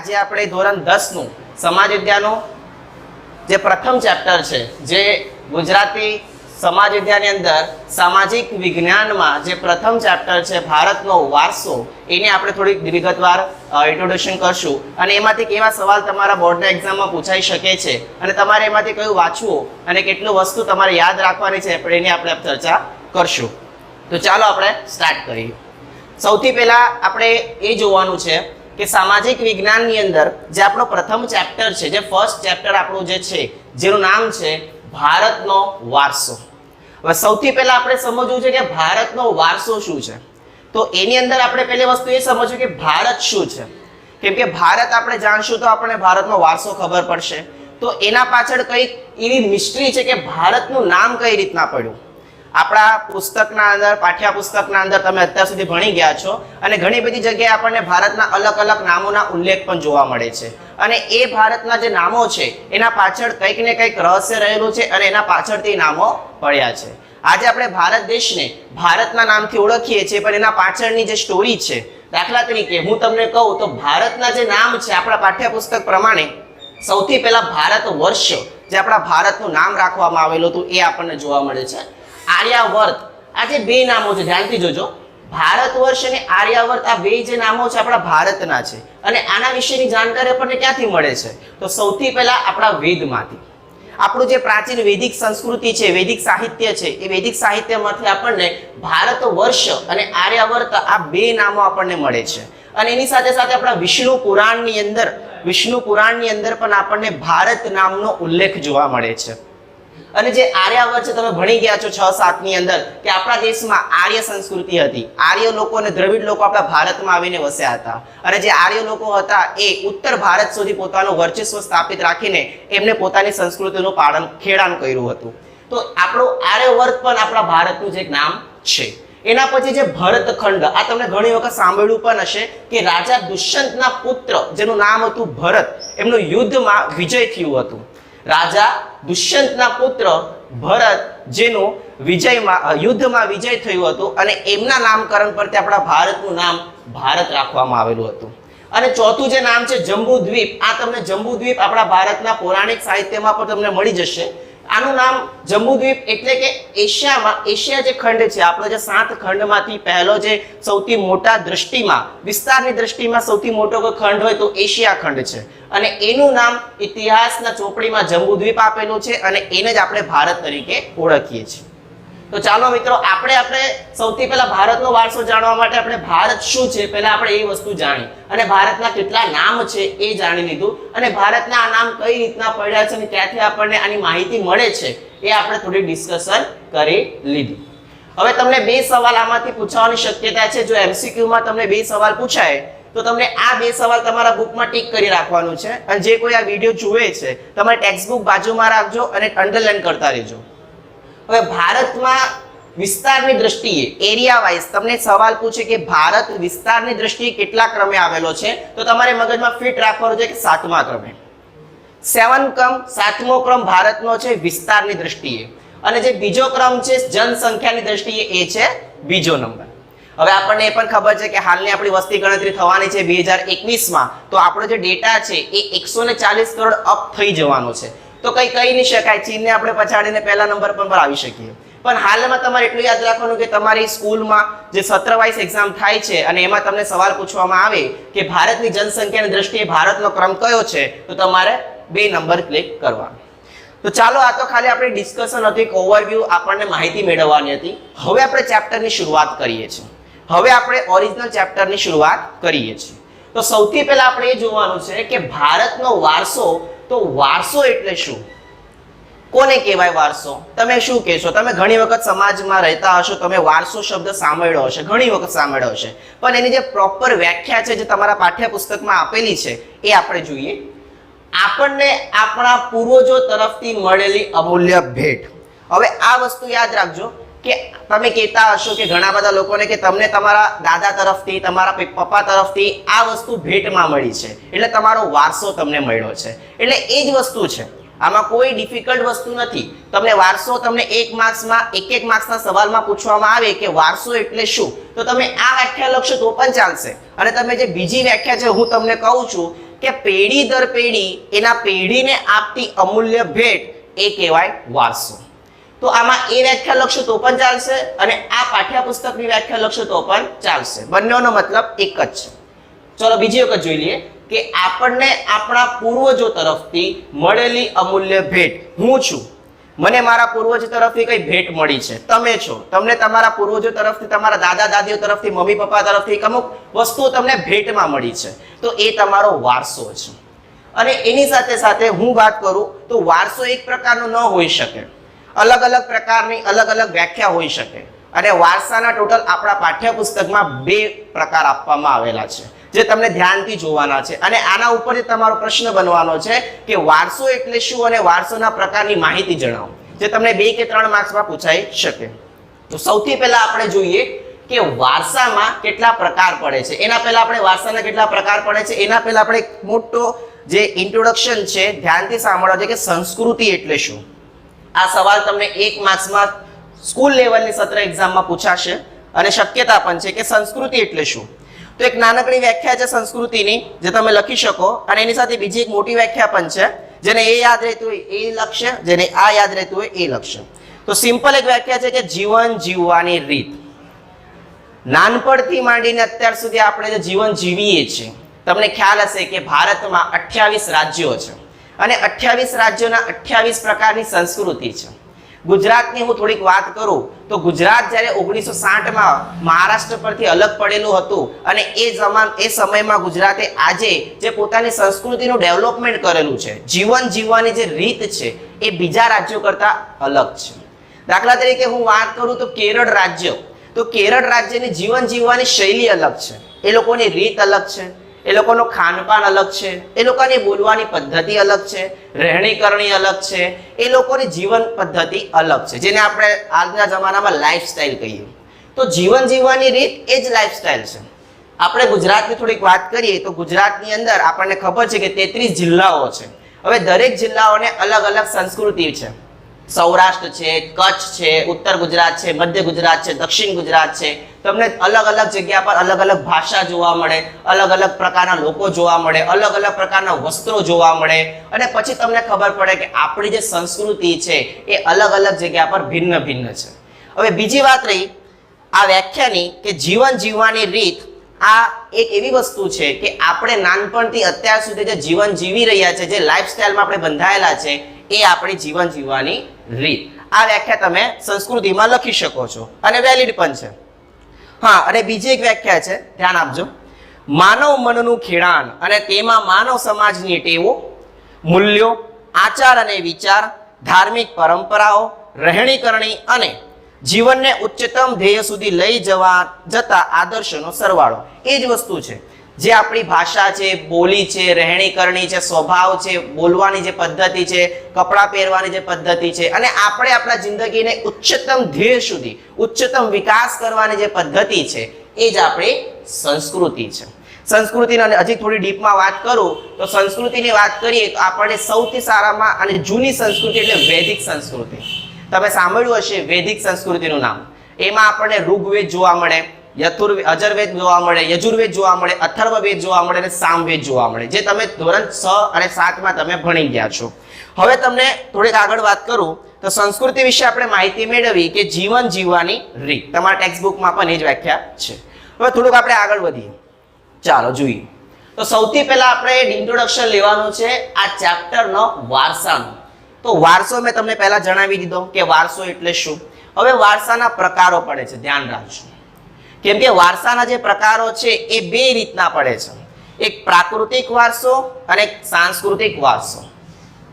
આજે આપણે ધોરણ 10 નું સમાજ વિદ્યાનું જે પ્રથમ ચેપ્ટર છે, જે ગુજરાતી સમાજ વિદ્યાની અંદર સામાજિક વિજ્ઞાનમાં જે પ્રથમ ચેપ્ટર છે ભારતનો વારસો, એને આપણે થોડીક વિગતવાર ઇન્ટ્રોડક્શન કરશું અને એમાંથી કેવા સવાલ તમારા બોર્ડના એક્ઝામમાં પૂછાઈ શકે છે અને તમારે એમાંથી કયું વાંચવું અને કેટલું વસ્તુ તમારે યાદ રાખવાની છે એની આપણે ચર્ચા કરશું. તો ચાલો આપણે સ્ટાર્ટ કરીએ. સૌથી પહેલા આપણે એ જોવાનું છે કે સામાજિક વિજ્ઞાનની અંદર જે આપણો પ્રથમ ચેપ્ટર છે, જે ફર્સ્ટ ચેપ્ટર આપણું જે છે, જેનું નામ છે ભારતનો વારસો. હવે સૌથી પહેલા આપણે સમજવું છે કે ભારતનો વારસો શું છે. તો એની અંદર આપણે પહેલી વસ્તુ એ સમજવું કે ભારત શું છે. કેમ કે ભારત આપણે જાણશું તો આપણને ભારતનો વારસો ખબર પડશે. તો એના પાછળ કઈક એવી મિસ્ટ્રી છે કે ભારતનું નામ કઈ રીતના પડ્યું. આપણા પુસ્તકના અંદર, પાઠ્યપુસ્તકના અંદર તમે અત્યાર સુધી ભણી ગયા છો અને ઘણી બધી જગ્યાએ આપણને ભારતના અલગ અલગ નામોના ઉલ્લેખ પણ જોવા મળે છે અને એ ભારતના જે નામો છે એના પાછળ કંઈક ને કંઈક રહસ્ય રહેલું છે અને એના પાછળથી નામો પડ્યા છે. આજે આપણે ભારત દેશને ભારતના નામથી ઓળખીએ છીએ, પણ એના પાછળની જે સ્ટોરી છે, દાખલા તરીકે હું તમને કહું તો ભારતના જે નામ છે આપણા પાઠ્યપુસ્તક પ્રમાણે સૌથી પહેલા ભારત વર્ષ, જે આપણા ભારતનું નામ રાખવામાં આવેલું હતું, એ આપણને જોવા મળે છે. આર્યાવર્ત, આ જે બે નામો છે ધ્યાનથી જોજો, ભારત વર્ષ અને આર્યાવર્ત, આ બે જે નામો છે આપણા ભારતના છે અને આના વિશેની જાણકારી આપણને ક્યાંથી મળે છે? તો સૌથી પહેલા આપણા વેદમાંથી. આપણું જે પ્રાચીન વૈદિક સંસ્કૃતિ છે, વૈદિક સાહિત્ય છે, એ વૈદિક સાહિત્યમાંથી આપણને ભારત વર્ષ અને આર્યાવર્ત આ બે નામો આપણને મળે છે. અને એની સાથે સાથે આપણા વિષ્ણુ પુરાણની અંદર પણ આપણને ભારત નામનો ઉલ્લેખ જોવા મળે છે. અને જે આર્યાવર્ત છે, તમે ભણી ગયા છો 6-7 ની અંદર કે આપણા દેશમાં આર્ય સંસ્કૃતિ હતી. આર્ય લોકો અને દ્રવિડ લોકો આપણા ભારતમાં આવીને વસ્યા હતા અને જે આર્ય લોકો હતા એ ઉત્તર ભારત સુધી પોતાનું વર્ચસ્વ સ્થાપિત રાખીને એમને પોતાની સંસ્કૃતિનું ખેડાણ કર્યું હતું. તો આપણો આર્યવર્ત પણ આપણા ભારતનું જે એક નામ છે. એના પછી જે ભરતખંડ, આ તમને ઘણી વખત સાંભળ્યું પણ હશે કે રાજા દુષ્યંતના પુત્ર જેનું નામ હતું ભરત, એમનું યુદ્ધમાં વિજય થયું હતું. રાજા દુષ્યંતના પુત્ર ભરત, જેનું યુદ્ધમાં વિજય થયું હતું અને એમના નામકરણ પરથી આપણા ભારતનું નામ ભારત રાખવામાં આવેલું હતું. અને ચોથું જે નામ છે જંબુદ્વીપ, આ તમને જંબુદ્વીપ આપણા ભારતના પૌરાણિક સાહિત્યમાં પણ તમને મળી જશે. આનું નામ જંબુદ્વીપ એટલે કે એશિયા જે ખંડ છે, આપણો જે 7 ખંડમાંથી પહેલો જે સૌથી મોટા દ્રષ્ટિમાં, વિસ્તારની દ્રષ્ટિમાં સૌથી મોટો કોઈ ખંડ હોય તો એશિયા ખંડ છે અને એનું નામ ઇતિહાસના ચોપડીમાં જંબુદ્વીપ આપેલું છે અને એને જ આપણે ભારત તરીકે ઓળખીએ છીએ. તો ચાલો મિત્રો, આપણે સૌથી પહેલા ભારતનો વારસો જાણવા માટે આપણે ભારત શું છે પહેલા આપણે એ વસ્તુ જાણી અને ભારતના કેટલા નામ છે એ જાણી લીધું અને ભારતના આ નામ કઈ રીતના પડ્યા છે અને ક્યાંથી આપણને આની માહિતી મળે છે એ આપણે થોડી ડિસ્કશન કરી લીધી. હવે તમને 2 સવાલ આમાંથી પૂછવાની શક્યતા છે. જો MCQ માં તમને 2 સવાલ પૂછાય તો તમને આ 2 સવાલ તમારા બુકમાં ટીક કરી રાખવાનું છે અને જે કોઈ આ વિડીયો જુએ છે તમારે ટેક્સ્ટ બુક બાજુમાં રાખજો અને અંડરલાઈન કરતા રહેજો. હવે ભારતમાં વિસ્તારની દ્રષ્ટિએ, એરિયા વાઇઝ તમને સવાલ પૂછે કે ભારત વિસ્તારની દ્રષ્ટિએ કેટલા ક્રમે આવેલો છે, તો તમારે મગજમાં ફિટ રાખવાનું છે કે 7મા ક્રમે. 7મો ક્રમ ભારતનો છે વિસ્તારની દ્રષ્ટિએ અને જે બીજો ક્રમ છે જનસંખ્યાની દ્રષ્ટિએ, એ છે બીજો નંબર. હવે આપણને એ પણ ખબર છે કે હાલની આપણી વસ્તી ગણતરી થવાની છે 2021માં, તો આપણો જે ડેટા છે એ 140 કરોડ અપ થઈ જવાનો છે. તો કહી નહીં શકાય ચીનને આપણે પછાડીને પહેલા નંબર પર આવી શકીએ, પણ હાલમાં તમારે એટલું યાદ રાખવાનું કે તમારી સ્કૂલમાં જે સત્ર વાઇઝ એક્ઝામ થાય છે અને એમાં તમને સવાલ પૂછવામાં આવે કે ભારતની જનસંખ્યાની દ્રષ્ટિએ ભારતનો ક્રમ કયો છે, તો તમારે 2 નંબર ક્લિક કરવાનો. તો ચાલો, આ તો ખાલી આપણે ડિસ્કશન હતું, એક ઓવરવ્યૂ, આપણને માહિતી મેળવવાની હતી. હવે આપણે ચેપ્ટરની શરૂઆત કરીએ છીએ. હવે આપણે ઓરિજિનલ ચેપ્ટરની શરૂઆત કરીએ છીએ. તો સૌથી પહેલા આપણે એ જોવાનું છે કે ભારતનો વારસો, તો વારસો એટલે શું, કોને કહેવાય વારસો? તમે શું કહેશો? તમે ઘણી વખત સમાજમાં રહેતા હશો, તમે વારસો શબ્દ સાંભળ્યો હશે, ઘણી વખત સાંભળ્યો હશે, પણ એની જે પ્રોપર વ્યાખ્યા છે જે તમારા પાઠ્યપુસ્તકમાં આપેલી છે એ આપણે જોઈએ. આપણને આપણા પૂર્વજો તરફથી મળેલી અમૂલ્ય ભેટ. હવે આ વસ્તુ યાદ રાખજો કે તમે કહેતા હશો કે ઘણા બધા લોકોને કે તમને તમારા દાદા તરફથી, તમારા પપ્પા તરફથી આ વસ્તુ ભેટમાં મળી છે એટલે તમારો વારસો તમને મળ્યો છે. એટલે એ જ વસ્તુ છે, આમાં કોઈ ડિફિકલ્ટ વસ્તુ નથી. તમને વારસો, તમને 1 માર્ક્સમાં એક માર્ક્સના સવાલમાં પૂછવામાં આવે કે વારસો એટલે શું, તો તમે આ વ્યાખ્યા લખશો તો પણ ચાલશે. અને તમે જે બીજી વ્યાખ્યા છે હું તમને કહું છું કે પેઢી દર પેઢી એના પેઢીને આપતી અમૂલ્ય ભેટ એ કહેવાય વારસો. તો આમાં એ વ્યાખ્યા લખશો તો પણ ચાલશે અને આ પાઠ્યપુસ્તકની વ્યાખ્યા લખશો તો પણ ચાલશે. બંનેનો મતલબ એક જ છે. ચલો બીજી વખત જોઈ લઈએ કે આપણને આપણા પૂર્વજો તરફથી મળેલી અમૂલ્ય ભેટ. હું છું, મને મારા પૂર્વજો તરફથી કઈ ભેટ મળી છે. તમે છો, તમને તમારા પૂર્વજો તરફથી, તમારા દાદા દાદીઓ તરફથી, મમ્મી પપ્પા તરફથી અમુક વસ્તુઓ તમને ભેટમાં મળી છે. તો એ તમારો વારસો છે. અને એની સાથે સાથે હું વાત કરું તો વારસો એક પ્રકારનો ન હોઈ શકે, અલગ અલગ પ્રકારની અલગ અલગ વ્યાખ્યા હોઈ શકે. અને વારસાના ટોટલ આપણા પાઠ્યપુસ્તકમાં 2 પ્રકાર આપવામાં આવેલા છે જે તમને ધ્યાનથી જોવાના છે. અને આના ઉપરથી તમારો પ્રશ્ન બનવાનો છે કે વારસો એટલે શું અને વારસોના પ્રકારની માહિતી જણાવો, જે તમને 2 કે 3 માર્ક્સમાં પૂછાઈ શકે. તો સૌથી પહેલા આપણે જોઈએ કે વારસામાં કેટલા પ્રકાર પડે છે. એના પહેલા આપણે વારસાના કેટલા પ્રકાર પડે છે એના પહેલા આપણે એક મોટો જે ઇન્ટ્રોડક્શન છે ધ્યાનથી સાંભળો છે કે સંસ્કૃતિ એટલે શું. આ સવાલ તમને 1 માર્ક્સમાં સ્કૂલ લેવલની સત્ર એક્ઝામમાં પૂછાશે અને શક્યતા પણ છે કે સંસ્કૃતિ એટલે શું. તો એક નાનકડી વ્યાખ્યા છે સંસ્કૃતિની જે તમે લખી શકો અને એની સાથે બીજી એક મોટી વ્યાખ્યા પણ છે જેને એ યાદ રહેતું હોય એ લખશે, જેને આ યાદ રહેતું હોય એ લખશે. તો સિમ્પલ એક વ્યાખ્યા છે કે જીવન જીવવાની રીત. નાનપણથી માંડીને અત્યાર સુધી આપણે જે જીવન જીવીએ છીએ, તમને ખ્યાલ હશે કે ભારતમાં 28 રાજ્યો છે અને 28 રાજ્યોના 28 પ્રકારની સંસ્કૃતિ છે. ગુજરાતની હું થોડીક વાત કરું તો ગુજરાત જ્યારે 1960માં મહારાષ્ટ્ર પરથી અલગ પડેલું હતું અને એ સમયમાં ગુજરાતે આજે જે પોતાની સંસ્કૃતિનું ડેવલપમેન્ટ કરેલું છે, જીવન જીવવાની જે રીત છે એ બીજા રાજ્યો કરતા અલગ છે. દાખલા તરીકે હું વાત કરું તો કેરળ રાજ્ય, તો કેરળ રાજ્યની જીવન જીવવાની શૈલી અલગ છે, એ લોકોની રીત અલગ છે, એ લોકોનો ખાનપાન અલગ છે, એ લોકોની બોલવાની પદ્ધતિ અલગ છે, રહેણી કરણી અલગ છે, એ લોકોની જીવન પદ્ધતિ અલગ છે, જેને આપણે આજના જમાનામાં લાઈફસ્ટાઈલ કહીએ. તો જીવન જીવવાની રીત એ જ લાઈફસ્ટાઈલ છે. આપણે ગુજરાતની થોડીક વાત કરીએ તો ગુજરાતની અંદર આપણને ખબર છે કે 33 જિલ્લાઓ છે. હવે દરેક જિલ્લાઓને અલગ અલગ સંસ્કૃતિ છે. સૌરાષ્ટ્ર છે, કચ્છ છે, ઉત્તર ગુજરાત છે, મધ્ય ગુજરાત છે, દક્ષિણ ગુજરાત છે. તમને અલગ અલગ જગ્યા પર અલગ અલગ ભાષા જોવા મળે, અલગ અલગ પ્રકારના લોકો જોવા મળે, અલગ અલગ પ્રકારના વસ્ત્રો જોવા મળે અને પછી તમને ખબર પડે કે આપણી જે સંસ્કૃતિ છે એ અલગ અલગ જગ્યા પર ભિન્ન ભિન્ન છે. હવે બીજી વાત રહી આ વ્યાખ્યાની કે જીવન જીવવાની રીત. આ એક એવી વસ્તુ છે કે આપણે નાનપણથી અત્યાર સુધી જે જીવન જીવી રહ્યા છે, જે લાઈફસ્ટાઈલમાં આપણે બંધાયેલા છે, એ આપણી જીવન જીવવાની રીત. આ વ્યાખ્યા તમે સંસ્કૃતિમાં લખી શકો છો અને વેલિડ પણ છે. હા, અને બીજી એક વ્યાખ્યા છે, ધ્યાન આપજો. માનવ મનનું ખેડાણ અને તેમાં માનવ સમાજની ટેવો, મૂલ્યો, આચાર અને વિચાર, ધાર્મિક પરંપરાઓ, રહેણી કરણી અને જીવનને ઉચ્ચતમ ધ્યેય સુધી લઈ જતા આદર્શોનો સરવાળો. એ જ વસ્તુ છે જે આપણી ભાષા છે, બોલી છે, રહેણી કરણી છે, સ્વભાવ છે, બોલવાની જે પદ્ધતિ છે, કપડાં પહેરવાની જે પદ્ધતિ છે અને આપણે આપણા જિંદગીને ઉચ્ચતમ ધ્યેય સુધી, ઉચ્ચતમ વિકાસ કરવાની જે પદ્ધતિ છે એ જ આપણી સંસ્કૃતિ છે. સંસ્કૃતિની અને હજી થોડી ડીપમાં વાત કરું તો સંસ્કૃતિની વાત કરીએ તો આપણને સૌથી સારામાં અને જૂની સંસ્કૃતિ એટલે વૈદિક સંસ્કૃતિ. તમે સાંભળ્યું હશે વૈદિક સંસ્કૃતિનું નામ. એમાં આપણને ઋગ્વેદ જોવા મળે, અજર્વેદ જોવા મળે, યજુર્વેદ જોવા મળે, અથર્વવેદ જોવા મળે અને સામવેદ જોવા મળે, જે તમે ધોરણ 6 અને 7માં તમે ભણી ગયા છો. હવે તમને થોડીક આગળ વાત કરું તો સંસ્કૃતિ વિશે આપણે માહિતી મેળવી કે જીવન જીવવાની રીત. તમારા ટેક્સ્ટ બુકમાં પણ એ જ વ્યાખ્યા છે. હવે થોડુંક આપણે આગળ વધીએ, ચાલો જોઈએ. તો સૌથી પહેલા આપણે ઇન્ટ્રોડક્શન લેવાનું છે આ ચેપ્ટરનો વારસાનો. તો વારસો મેં તમને પહેલા જણાવી દીધો કે વારસો એટલે શું. હવે વારસાના પ્રકારો પડે છે, ધ્યાન રાખજો. કેમ કે વારસાના જે પ્રકારો છે એ 2 રીતના પડે છે. એક પ્રાકૃતિક વારસો અને એક સાંસ્કૃતિક વારસો.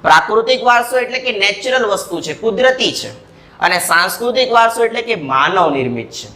પ્રાકૃતિક વારસો એટલે કે નેચરલ વસ્તુ છે, કુદરતી છે, અને સાંસ્કૃતિક વારસો એટલે કે માનવ નિર્મિત છે.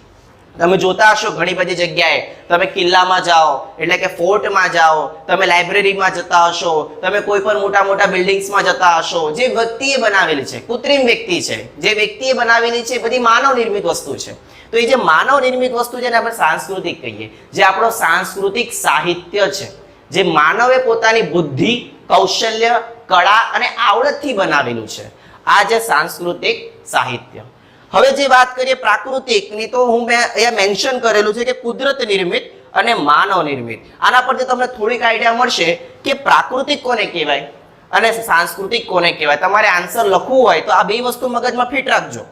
તમે જોતા હશો ઘણી બધી જગ્યાએ, તમે કિલ્લામાં જાઓ એટલે કે ફોર્ટમાં જાઓ, તમે લાઇબ્રેરીમાં જતા હશો, તમે કોઈ પણ મોટા મોટા બિલ્ડિંગ્સમાં જતા હશો, જે વ્યક્તિએ બનાવેલી છે, કૃત્રિમ વ્યક્તિ છે, જે વ્યક્તિએ બનાવેલી છે, બધી માનવ નિર્મિત વસ્તુ છે. તો એ જે માનવ નિર્મિત વસ્તુ છે ને આપણે સાંસ્કૃતિક કહીએ, જે આપણો સાંસ્કૃતિક સાહિત્ય છે, જે માનવે પોતાની બુદ્ધિ, કૌશલ્ય, કળા અને આવડતથી બનાવેલું છે, આ જે સાંસ્કૃતિક સાહિત્ય. હવે જે વાત કરીએ પ્રાકૃતિકની, તો હું મેં અહીંયા મેન્શન કરેલું છે કે કુદરત નિર્મિત અને માનવ નિર્મિત. આના પરથી તમને થોડીક આઈડિયા મળશે કે પ્રાકૃતિક કોને કહેવાય અને સાંસ્કૃતિક કોને કહેવાય. તમારે આન્સર લખવું હોય તો આ બે વસ્તુ મગજમાં ફિટ રાખજો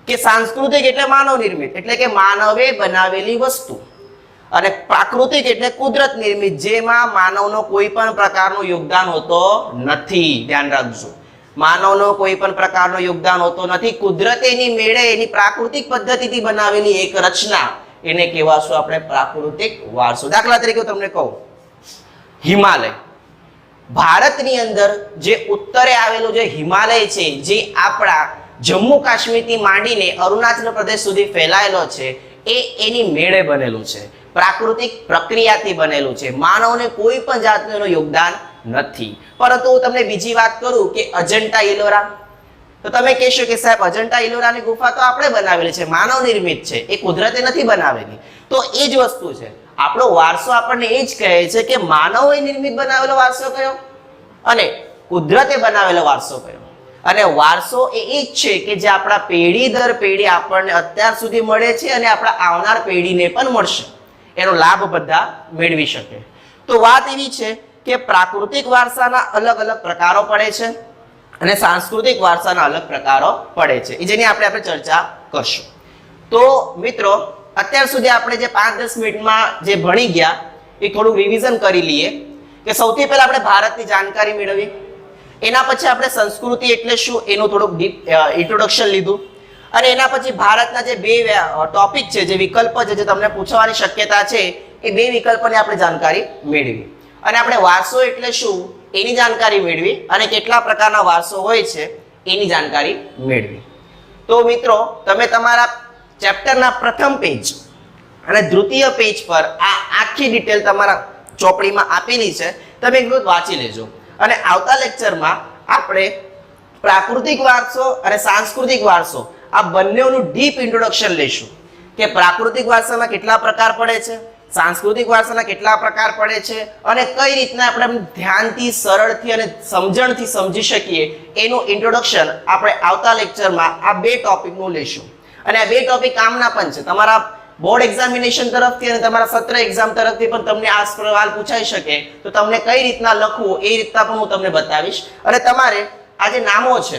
કે સાંસ્કૃતિક એટલે માનવ નિર્મિત, એટલે કે માનવે બનાવેલી વસ્તુ, અને પ્રાકૃતિક એટલે કુદરત નિર્મિત, જેમાં માનવનો કોઈ પણ પ્રકારનું યોગદાન હોતો નથી. ધ્યાન રાખજો, માનવનો કોઈ પણ પ્રકારનો યોગદાન હોતો નથી. કુદરતે એની મેળે એની પ્રાકૃતિક પદ્ધતિથી બનાવેલી એક રચના, એને કહેવાશું આપણે પ્રાકૃતિક વારસો. દાખલા તરીકે તમને કહું, હિમાલય, ભારતની અંદર જે ઉત્તરે આવેલો જે હિમાલય છે, જે આપણા જમ્મુ કાશ્મીરથી માંડીને અરુણાચલ પ્રદેશ સુધી ફેલાયેલો છે, એ એની મેળે બનેલું છે, પ્રાકૃતિક પ્રક્રિયાથી બનેલું છે. માનવને કોઈ પણ જાતનું એનું યોગદાન નથી. પરંતુ હું તમને બીજી વાત કરું કે અજંટા ઇલોરા, તો તમે કહેશો કે સાહેબ અજંટા ઇલોરાની ગુફા તો આપણે બનાવેલી છે, માનવ નિર્મિત છે, એ કુદરતે નથી બનાવેલી. તો એ જ વસ્તુ છે, આપણો વારસો આપણને એ જ કહે છે કે માનવે નિર્મિત બનાવેલો વારસો કયો અને કુદરતે બનાવેલો વારસો કયો. અને વારસો એ જ છે કે જે આપણા પેઢી દર પેઢી આપણને અત્યાર સુધી મળે છે અને આપણા આવનાર પેઢીને પણ મળશે, એનો લાભ બધા મેળવી શકે. તો વાત એવી છે કે પ્રાકૃતિક વારસાના અલગ અલગ પ્રકારો પડે છે અને સાંસ્કૃતિક વારસાના અલગ પ્રકારો પડે છે, એ જેની આપણે ચર્ચા કરશું. તો મિત્રો, અત્યાર સુધી આપણે જે 5-10 મિનિટમાં જે ભણી ગયા એ થોડું રિવિઝન કરી લઈએ. કે સૌથી પહેલા આપણે ભારતની જાણકારી મેળવી, એના પછી આપણે સંસ્કૃતિ એટલે શું એનું થોડુંક ડીપ ઇન્ટ્રોડક્શન લીધું, અને એના પછી ભારતના જે બે ટોપિક છે, જે વિકલ્પ છે, જે તમને પૂછવાની શક્યતા છે, એ બે વિકલ્પોની આપણે જાણકારી મેળવી. અને આપણે વારસો એટલે શું એની જાણકારી મેળવી, અને કેટલા પ્રકારના વારસો હોય છે એની જાણકારી મેળવી. તો મિત્રો, તમે તમારા ચેપ્ટરના પ્રથમ પેજ અને દ્વિતીય પેજ પર આ આખી ડિટેલ તમારા ચોપડીમાં આપેલી છે, તમે એક વખત વાંચી લેજો. અને આવતા લેક્ચરમાં આપણે પ્રાકૃતિક વારસો અને સાંસ્કૃતિક વારસો આ બંનેનું ડીપ ઇન્ટ્રોડક્શન લઈશું કે પ્રાકૃતિક વારસામાં કેટલા પ્રકાર પડે છે, સાંસ્કૃતિક વારસાના કેટલા પ્રકાર પડે છે, અને કઈ રીતના આપણે ધ્યાનથી, સરળથી અને સમજણથી સમજી શકીએ એનું ઇન્ટ્રોડક્શન આપણે આવતા લેક્ચરમાં આ બે ટોપિકનું લઈશું. અને આ બે ટોપિક કામના પણ છે, તમારા બોર્ડ એક્ઝામિનેશન તરફથી અને તમારા સત્ર એક્ઝામ તરફથી પણ તમને આ સવાલ પૂછાઈ શકે, તો તમને કઈ રીતના લખવું એ રીતના પણ હું તમને બતાવીશ. અને તમારે આ જે નામો છે,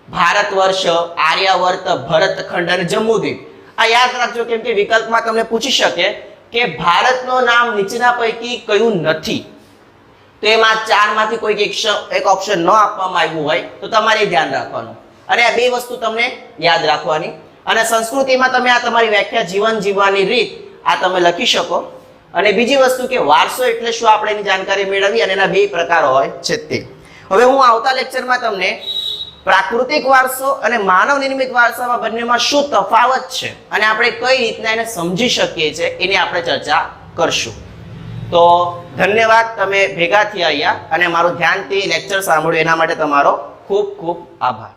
ભારત વર્ષ, આર્યાવર્ત, ભરતખંડ અને જમ્બુદ્વીપ, આ યાદ રાખજો, કેમ કે વિકલ્પમાં તમને પૂછી શકે કે ભારતનું નામ નીચેના પૈકી કયું નથી, તો એમાં ચારમાંથી કોઈક એક ઓપ્શન ન આપવામાં આવ્યું હોય તો તમારે ધ્યાન રાખવાનું. અને આ બે વસ્તુ તમને યાદ રાખવાની. અને સંસ્કૃતિમાં તમે આ તમારી વ્યાખ્યા, જીવન જીવવાની રીત, આ તમે લખી શકો. અને બીજી વસ્તુ કે વારસો એટલે શું આપણે એની જાણકારી મેળવી, અને એના બે પ્રકારો હોય છે તે. હવે હું આવતા લેક્ચરમાં તમને પ્રાકૃતિક વારસો અને માનવ નિર્મિત વારસામાં બંનેમાં શું તફાવત છે અને આપણે કઈ રીતના એને સમજી શકીએ છીએ એની આપણે ચર્ચા કરશું. તો ધન્યવાદ, તમે ભેગા થયા અહીંયા અને મારું ધ્યાનથી લેક્ચર સાંભળ્યું એના માટે તમારો ખૂબ ખૂબ આભાર.